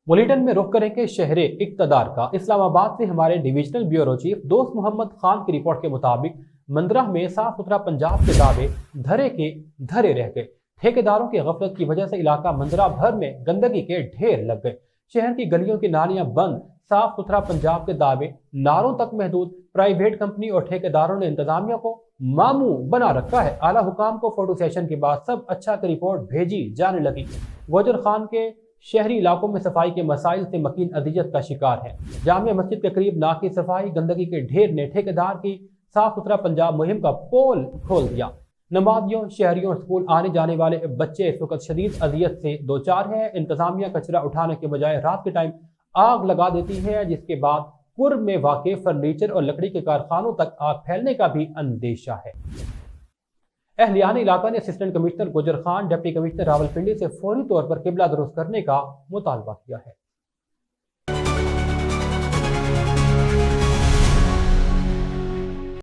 Bulletin में रुख करेंगे शहर इक्तदार का। इस्लामाबाद से हमारे डिविजनल ब्यूरो चीफ दोस्त मोहम्मद खान की रिपोर्ट के मुताबिक मंदराह में साफ सुथरा पंजाब के दावे धरे के धरे रह गए। ठेकेदारों की गफलत की वजह से इलाका मंदरा भर में गंदगी के ढेर लग गए। शहर की गलियों की नालियां बंद, साफ सुथरा पंजाब के दावे नारों तक महदूद। प्राइवेट कंपनी और ठेकेदारों ने इंतजामिया को मामू बना रखा है। आला हुकाम को फोटो सेशन के बाद सब अच्छा की रिपोर्ट भेजी जाने लगी। गुजर खान के शहरी इलाकों में सफाई के मसाइल से मकीन अदियत का शिकार है। जामिया मस्जिद के करीब नाक की सफाई, गंदगी के ढेर ने ठेकेदार की साफ सुथरा पंजाब मुहिम का पोल खोल दिया। नमाजियों, शहरियों, स्कूल आने जाने वाले बच्चे इस वक्त शदीद अदियत से दो चार है। इंतजामिया कचरा उठाने के बजाय रात के टाइम आग लगा देती है, जिसके बाद कुर्ब में वाक़े फर्नीचर और लकड़ी के कारखानों तक आग फैलने का भी अंदेशा है। अहलियान इलाका ने असिस्टेंट कमिश्नर गुजर खान, डिप्टी कमिश्नर रावलपिंडी से फौरी तौर पर किबला दुरुस्त करने का मुतालबा किया है।